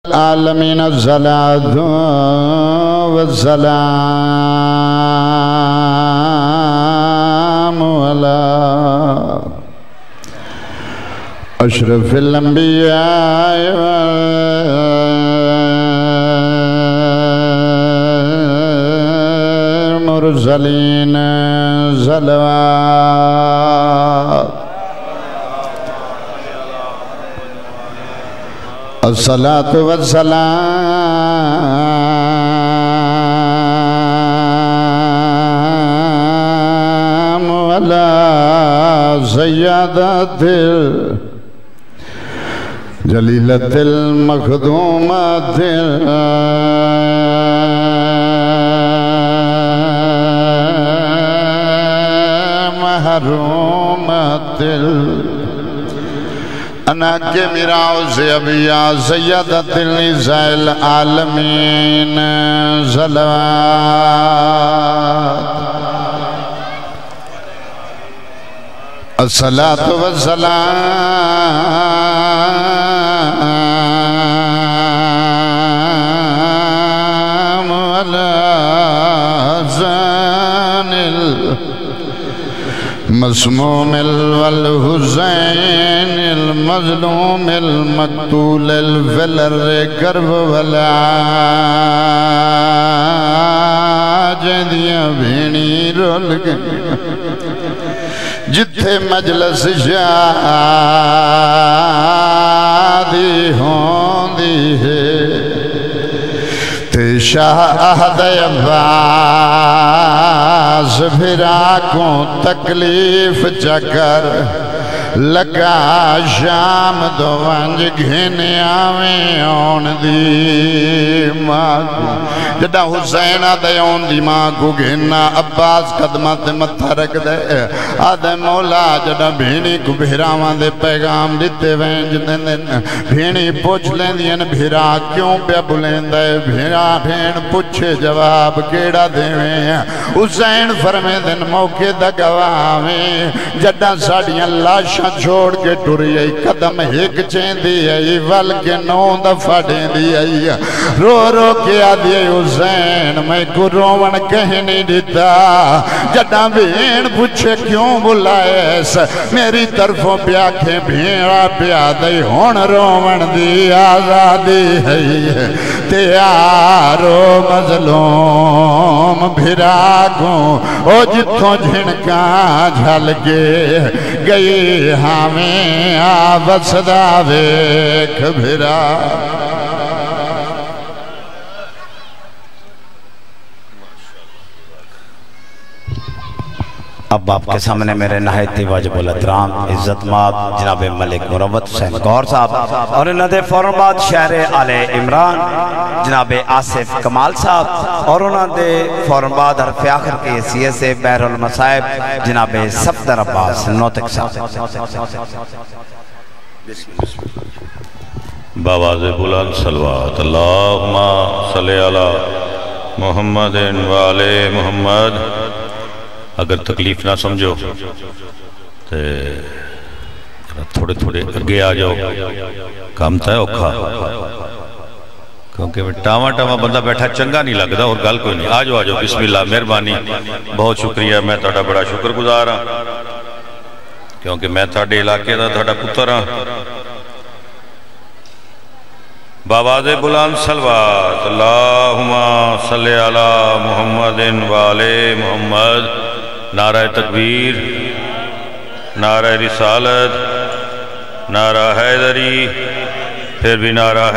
العالمین الصلاۃ والسلام علی اشرف الانبیاء والمرسلین صلوات الصلاۃ والسلام علی سیدات جلیلۃ المخدومات محرومات انا کے میراؤ سے ابیا سیدت النساء العالمین صلوات الصلاۃ والسلام علی حسن المسموم والحسین المظلوم المقتول الفلر کرب والعاج دیا بھینی رول گئی جتھے مجلس شادی ہوندی ہے تے شاہ احد عباس بھرا کو تکلیف چکر لگا شام دو ونج گھنے آویں آن دی ماں کو جڑا حسین آدھے آن دی ماں کو گھنا عباس قدمات متھا رکھ دے آدھے مولا جڑا بھینی کو بھیراوان دے پیغام دیتے وینج دن بھینی پوچھ لیں دین بھیرا کیوں پہ بلیں دے بھیرا بھین پوچھے جواب کیڑا دے ویں حسین فرمے دن موقع دا گواہیں جڑا ساڑیاں لاشاں چھوڑ کے ٹوری آئی قدم ایک چین دی آئی ول کے 9 دفعہ دیں دی آئی رو رو کے آدھی حسین میں کو روون کہیں نہیں دیتا جڑا بھین پوچھے کیوں بلائیس میری طرفوں پیاکھیں بھیڑا پیادئی ہون روون دی آزادی ہے تیارو مظلوم بھیرا گوں او جتوں جھنکا جھل کے گئی ہمیں آبس دا ویکھ بھیرا اب آپ کے سامنے میرے نہایت واجب الاحترام عزت مآب جناب ملک مروت حسین گوہر صاحب اور انہوں نے فوراً بعد شہر آل عمران جناب آصف کمال صاحب اور انہوں نے فوراً بعد حرف آخر کی حیثیت سے بحر المصائب جناب صفدر عباس نوتک صاحب باواز بلند صلوات اللہم صلی علی محمد وآل محمد اگر تکلیف نہ سمجھو تھوڑے تھوڑے اگے آ جاؤ کام تا ہے اوکھا کیونکہ ٹاما ٹاما بندہ بیٹھا چنگا نہیں لگتا اور گل کوئی نہیں آجو آجو بسم اللہ مہربانی بہت شکریہ میں تھوڑا بڑا شکر گزار ہاں کیونکہ میں تھوڑے علاقے دا تھوڑا پتر ہاں باواز بلند صلوات اللہم صلی علی محمد وآل محمد نعرہ تکبیر نعرہ رسالت نعرہ حیدری پھر بھی نعرہ